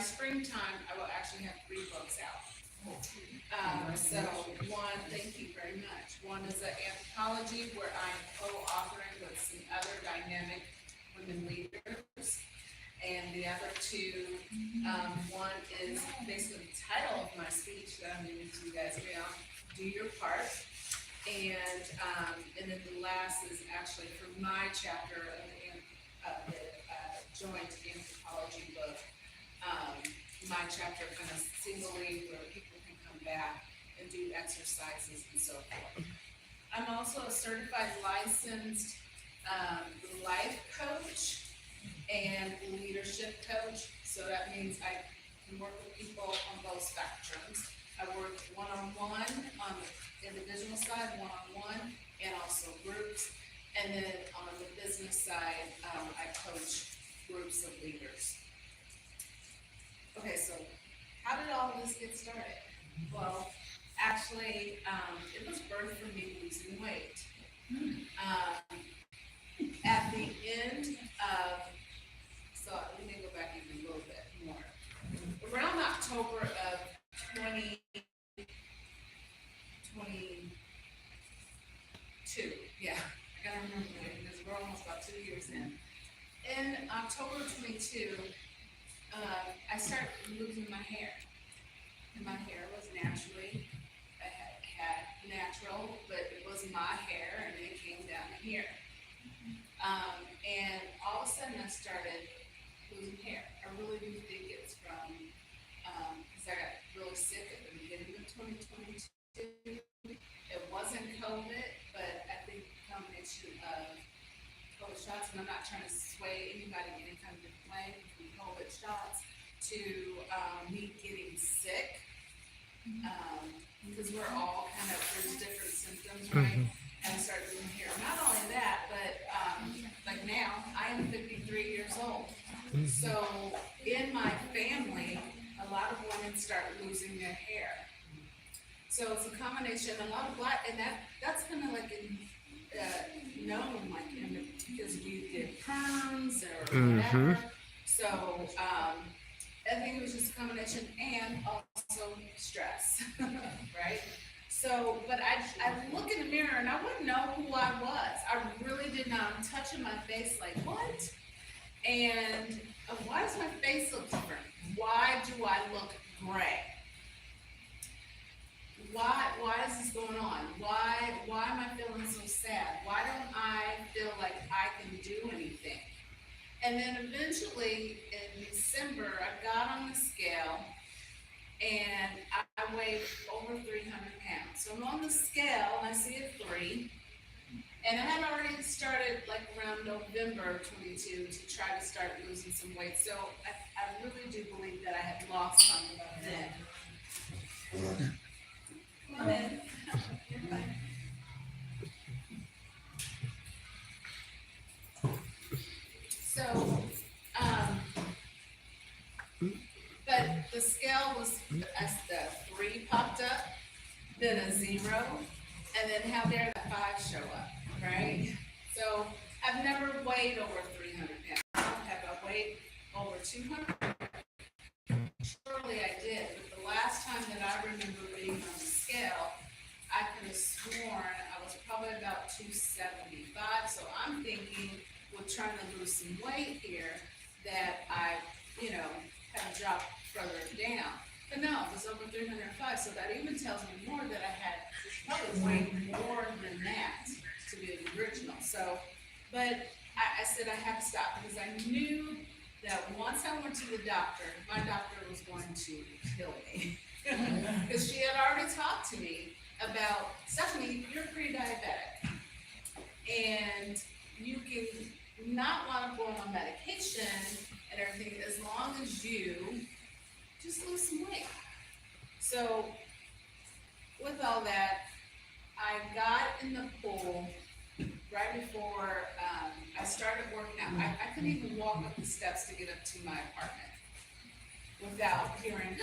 springtime, I will actually have 3 books out. So one, thank you very much. One is an anthropology where I'm co-authoring with some other dynamic women leaders. And the other two, one is basically the title of my speech that I'm giving to you guys now, Do Your Part. And then the last is actually for my chapter of the joint anthropology book. My chapter kind of singly where people can come back and do exercises and so forth. I'm also a certified licensed life coach and leadership coach. So that means I can work with people on both spectrums. I work one-on-one on the individual side, one-on-one, and also groups. And then on the business side, I coach groups of leaders. Okay, so how did all this get started? Well, actually, it was birthed from me losing weight. At the end of, so let me go back even a little bit more. Around October of 2022, yeah, I gotta remember that because we're almost about 2 years in. In October 22, I started losing my hair. And my hair was naturally, I had natural, but it was my hair and it came down to here. And all of a sudden I started losing hair. I really do think it's from, because I got really sick at the beginning of 2022. It wasn't COVID, but I think the combination of COVID shots, and I'm not trying to sway anybody any kind of different way, from COVID shots to me getting sick, because we're all kind of, there's different symptoms, right? And I started losing hair. Not only that, but like now, I am 53 years old. So in my family, a lot of women start losing their hair. So it's a combination, a lot of black, and that's kind of like known, like because we did perms or whatever. So I think it was just a combination and also stress, right? So, but I look in the mirror and I wouldn't know who I was. I really did not. I'm touching my face like, what? And why does my face look different? Why do I look gray? Why is this going on? Why am I feeling so sad? Why don't I feel like I can do anything? And then eventually in December, I got on the scale and I weighed over 300 pounds. So I'm on the scale and I see a 3. And I had already started like around November 22 to try to start losing some weight. So I really do believe that I had lost some then. Come on in. So, but the scale was, as the 3 popped up, then a 0, and then how dare the 5 show up, right? So I've never weighed over 300 pounds. Have I weighed over 200? Surely I did, but the last time that I remember being on the scale, I could have sworn I was probably about 275. So I'm thinking, with trying to lose some weight here, that I, have dropped further down. But no, it was over 305. So that even tells me more that I had probably weighed more than that to be the original. So, but I said I have to stop because I knew that once I went to the doctor, my doctor was going to kill me. Because she had already talked to me about, Stephanie, you're pre-diabetic. And you can not want to go on medication and everything as long as you just lose some weight. So with all that, I got in the pool right before I started working out. I couldn't even walk up the steps to get up to my apartment without hearing.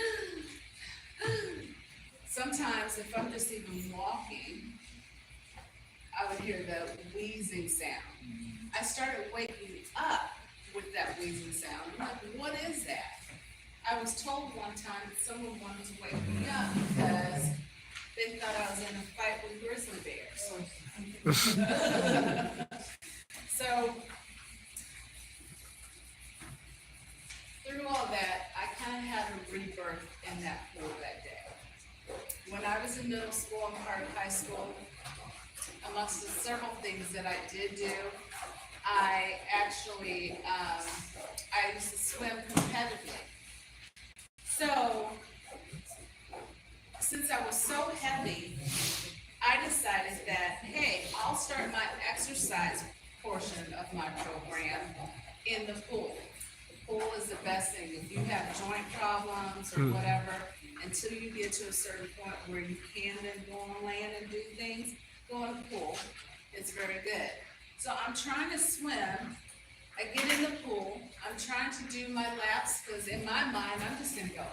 Sometimes if I'm just even walking, I would hear the wheezing sound. I started waking up with that wheezing sound. I'm like, what is that? I was told one time that someone wanted to wake me up because they thought I was in a fight with grizzly bears. So, through all that, I kind of had a rebirth in that pool that day. When I was in middle school and part of high school, amongst the several things that I did do, I actually, I used to swim competitively. So, since I was so heavy, I decided that, hey, I'll start my exercise portion of my program in the pool. The pool is the best thing. If you have joint problems or whatever, until you get to a certain point where you can then go on land and do things, go in the pool. It's very good. So I'm trying to swim. I get in the pool. I'm trying to do my laps because in my mind, I'm just going to go,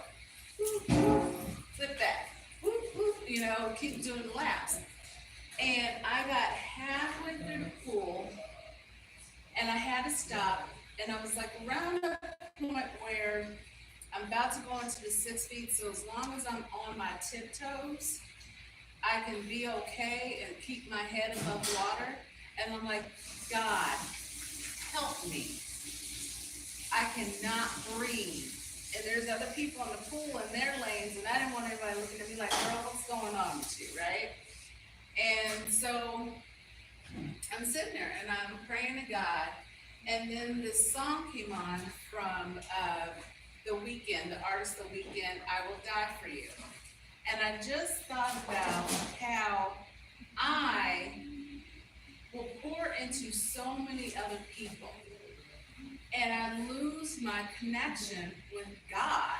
whoop, whoop, flip back, whoop, whoop, you know, keep doing the laps. And I got halfway through the pool and I had to stop. And I was like around a point where I'm about to go into the 6 feet. So as long as I'm on my tiptoes, I can be okay and keep my head above water. And I'm like, God, help me. I cannot breathe. And there's other people in the pool in their lanes, and I didn't want everybody looking at me like, girl, what's going on with you, right? And so I'm sitting there and I'm praying to God. And then this song came on from The Weeknd, the artist The Weeknd, I Will Die For You. And I just thought about how I will pour into so many other people. And I lose my connection with God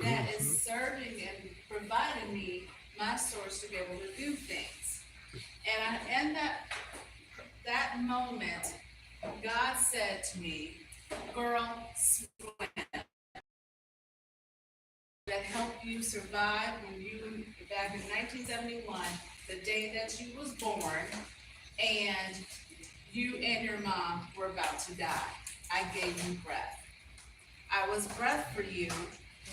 that is serving and providing me my source to be able to do things. And in that moment, God said to me, girl, swim. That helped you survive when you, back in 1971, the day that you was born, and you and your mom were about to die. I gave you breath. I was breath for you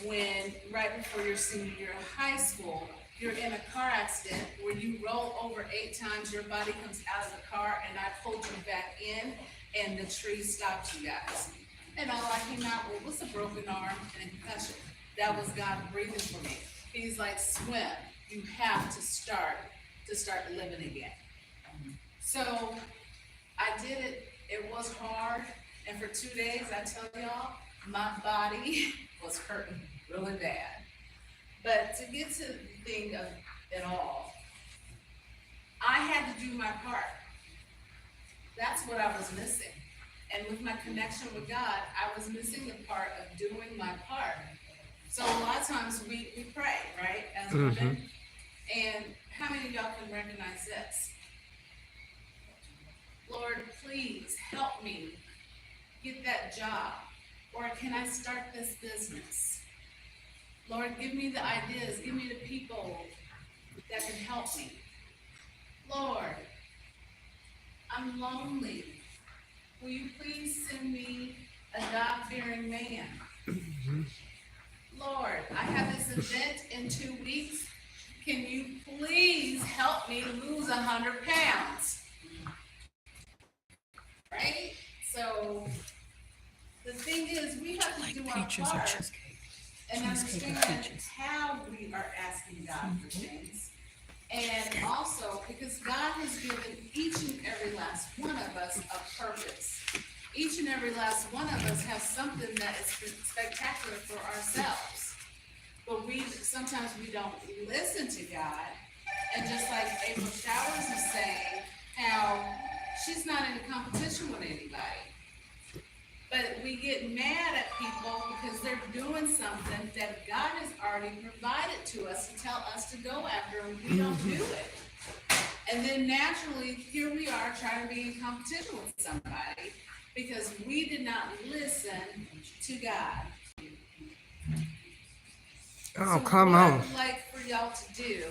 when, right before your senior year of high school, you're in a car accident where you roll over 8 times, your body comes out of the car, and I pulled you back in, and the tree stopped you guys. And all I came out with was a broken arm and a concussion. That was God breathing for me. He's like, swim. You have to start living again. So I did it. It was hard. And for 2 days, I tell y'all, my body was hurting really bad. But to get to the thing of it all, I had to do my part. That's what I was missing. And with my connection with God, I was missing the part of doing my part. So a lot of times we pray, right, as women. And how many of y'all can recognize this? Lord, please help me get that job. Or can I start this business? Lord, give me the ideas. Give me the people that can help me. Lord, I'm lonely. Will you please send me a God-fearing man? Lord, I have this event in 2 weeks. Can you please help me lose 100 pounds? Right? So the thing is, we have to do our part and understand how we are asking God for things. And also, because God has given each and every last one of us a purpose. Each and every last one of us has something that is spectacular for ourselves. But sometimes we don't listen to God. And just like April Showers is saying, how she's not in a competition with anybody. But we get mad at people because they're doing something that God has already provided to us to tell us to go after, and we don't do it. And then naturally, here we are trying to be in competition with somebody because we did not listen to God. Oh, so come what on. I would like for y'all to do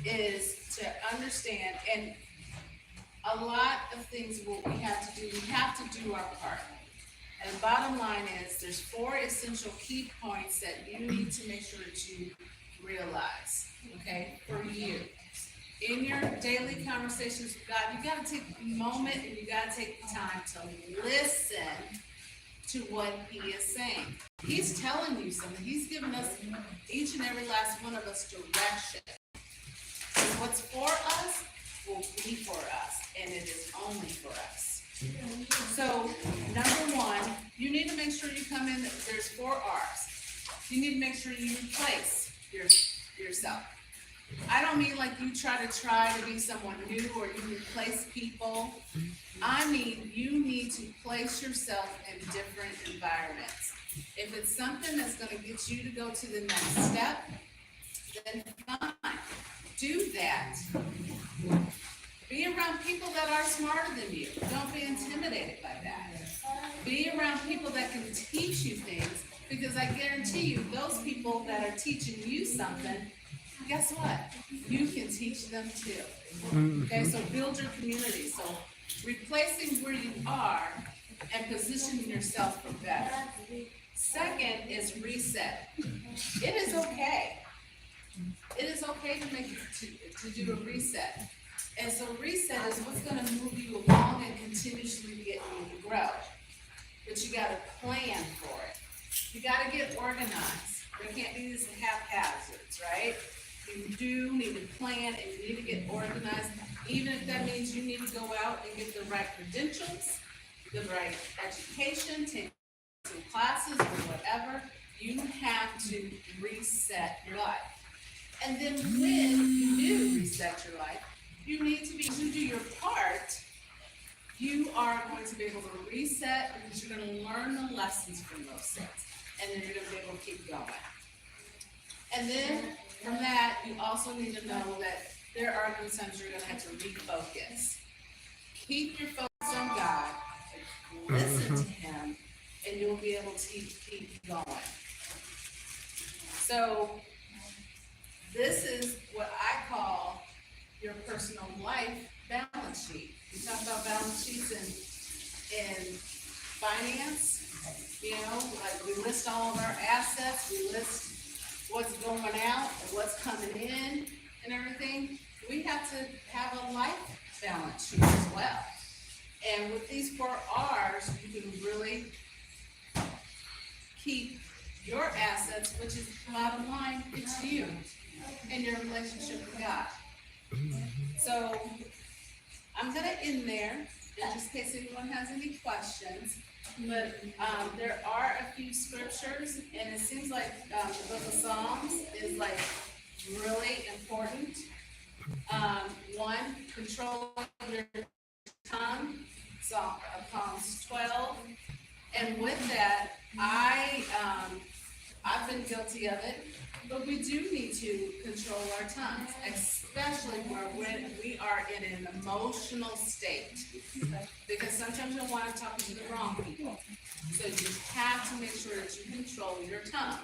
is to understand, and a lot of things what we have to do our part. And the bottom line is, there's 4 essential key points that you need to make sure that you realize, okay, for you. In your daily conversations with God, you gotta take a moment and you gotta take the time to listen to what he is saying. He's telling you something. He's given us, each and every last one of us, direction. And what's for us will be for us, and it is only for us. So, number 1, you need to make sure you come in, there's 4 R's. You need to make sure you replace yourself. I don't mean like you try to be someone new or you replace people. I mean, you need to place yourself in different environments. If it's something that's going to get you to go to the next step, then fine, do that. Be around people that are smarter than you. Don't be intimidated by that. Be around people that can teach you things, because I guarantee you, those people that are teaching you something, guess what? You can teach them too. Okay, so build your community. So replacing where you are and positioning yourself for better. Second is reset. It is okay. It is okay to do a reset. And so reset is what's going to move you along and continuously get you to grow. But you got to plan for it. You got to get organized. There can't be these haphazards, right? You do need to plan and you need to get organized, even if that means you need to go out and get the right credentials, the right education, take some classes or whatever. You have to reset your life. And then when you do reset your life, you need to do your part. You are going to be able to reset because you're going to learn the lessons from those things. And then you're going to be able to keep going. And then from that, you also need to know that there are going to be times you're going to have to refocus. Keep your focus on God, listen to him, and you'll be able to keep going. So this is what I call your personal life balance sheet. We talk about balance sheets in finance, you know, like we list all of our assets, we list what's going out and what's coming in and everything. We have to have a life balance sheet as well. And with these 4 R's, you can really keep your assets, which is the bottom line, it's you and your relationship with God. So I'm going to end there, just in case anyone has any questions. But there are a few scriptures, and it seems like the book of Psalms is like really important. 1, control your tongue, Psalms 12. And with that, I've been guilty of it, but we do need to control our tongues, especially when we are in an emotional state. Because sometimes you'll want to talk to the wrong people. So you have to make sure that you control your tongue.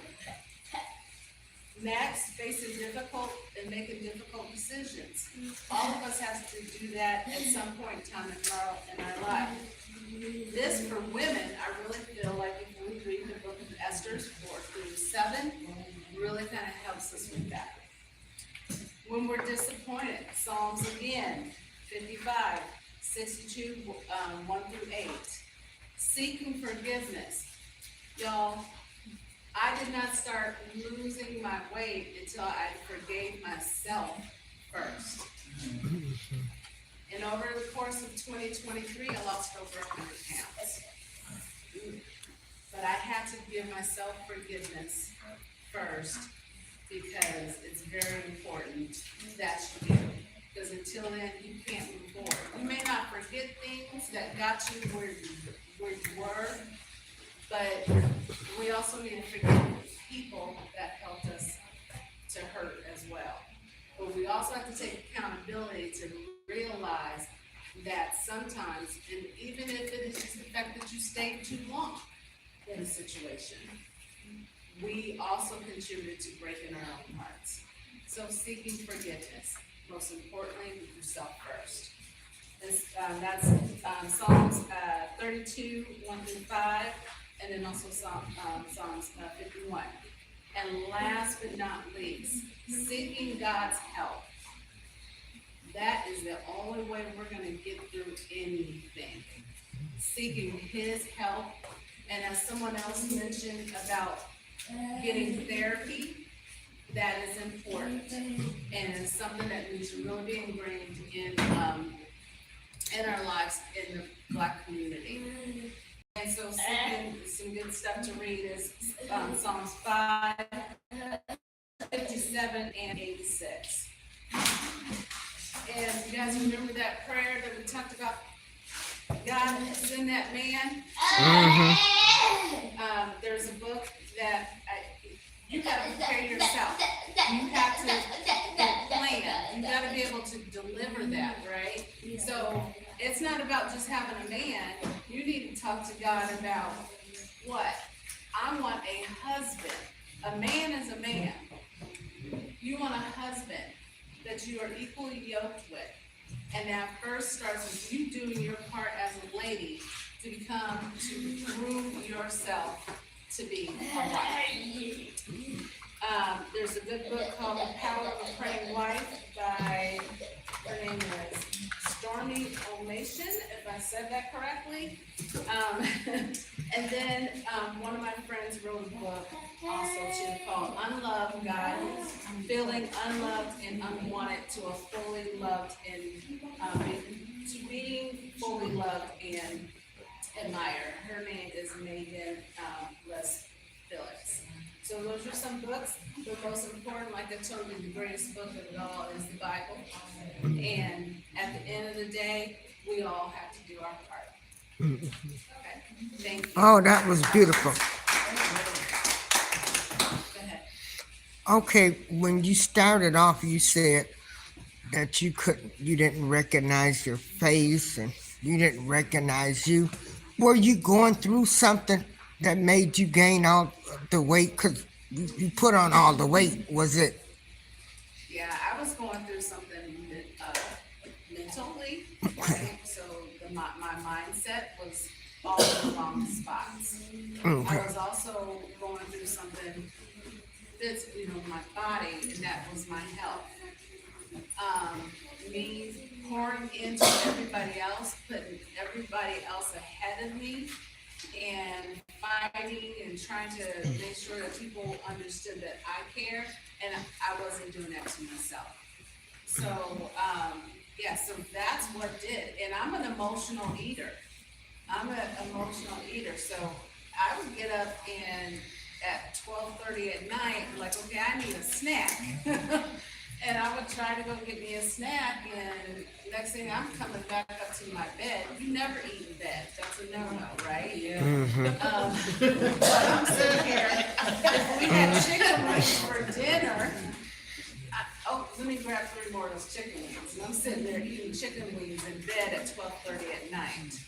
Next, facing difficult and making difficult decisions. All of us have to do that at some point in time in our life. This, for women, I really feel like if we read the book of Esther 4-7, really kind of helps us with that. When we're disappointed, Psalms again, 55, 62, 1-8. Seeking forgiveness. Y'all, I did not start losing my weight until I forgave myself first. And over the course of 2023, I lost over 100 pounds. But I had to give myself forgiveness first because it's very important that you do. Because until then, you can't move forward. You may not forget things that got you where you were, but we also need to forgive people that helped us to hurt as well. But we also have to take accountability to realize that sometimes, and even if it is just the fact that you stayed too long in a situation, we also contribute to breaking our own hearts. So seeking forgiveness, most importantly, with yourself first. That's Psalms 32, 1 through 5, and then also Psalms 51. And last but not least, seeking God's help. That is the only way we're going to get through anything. Seeking His help. And as someone else mentioned about getting therapy, that is important. And it's something that needs to really be ingrained in our lives in the Black community. And so some good stuff to read is Psalms 5, 57, and 86. And you guys remember that prayer that we talked about? God, send that man. There's a book that you got to prepare yourself. You have to plan. You got to be able to deliver that, right? So it's not about just having a man. You need to talk to God about what? I want a husband. A man is a man. You want a husband that you are equally yoked with. And that first starts with you doing your part as a lady to prove yourself to be a wife. There's a good book called The Power of a Praying Wife by, her name is Stormy Omission, if I said that correctly. And then one of my friends wrote a book also too called Unloved Guide, Feeling Unloved and Unwanted to a Fully Loved and to being fully loved and admired. Her name is Megan Les Phillips. So those are some books. The most important, like I told you, the greatest book of it all is the Bible. And at the end of the day, we all have to do our part. Okay, thank you. Oh, that was beautiful. Go ahead. Okay, when you started off, you said that you didn't recognize your face and you didn't recognize you. Were you going through something that made you gain all the weight? Because you put on all the weight. Was it? Yeah, I was going through something mentally, right? So my mindset was all in the wrong spots. Okay. I was also going through something that's, my body, and that was my health. Me pouring into everybody else, putting everybody else ahead of me, and fighting and trying to make sure that people understood that I care, and I wasn't doing that to myself. So, so that's what did. And I'm an emotional eater. So I would get up and at 12:30 at night, like, okay, I need a snack. And I would try to go get me a snack, and next thing I'm coming back up to my bed. You never eat in bed. That's a no-no, right? Yeah. But I'm sitting here. If we had chicken wings for dinner, let me grab 3 more of those chicken wings. And I'm sitting there eating chicken wings in bed at 12:30 at night.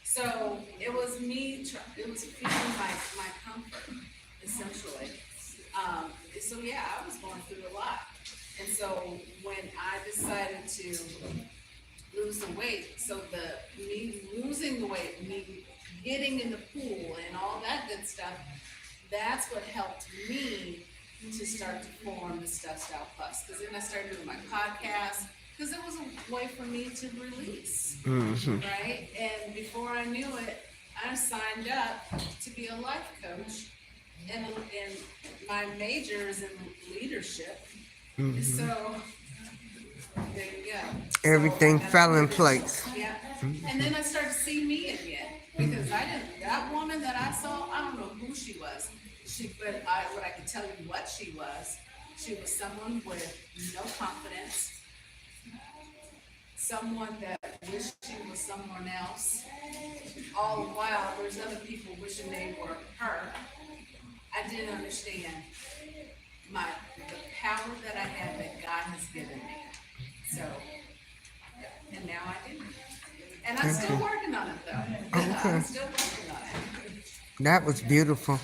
So it was me. It was feeding my comfort, essentially. So yeah, I was going through a lot. And so when I decided to lose the weight, so me losing the weight, me getting in the pool and all that good stuff, that's what helped me to start to form the Stuff Style Plus. Because then I started doing my podcast, because it was a way for me to release, right? And before I knew it, I signed up to be a life coach, and my major is in leadership. So there you go. Everything fell in place. Yeah. And then I started to see me again, because that woman that I saw, I don't know who she was. But what I can tell you what she was someone with no confidence, someone that wished she was someone else. All the while, there's other people wishing they were her. I didn't understand the power that I had that God has given me. So, and now I do. And I'm still working on it, though. Okay. I'm still working on it. That was beautiful.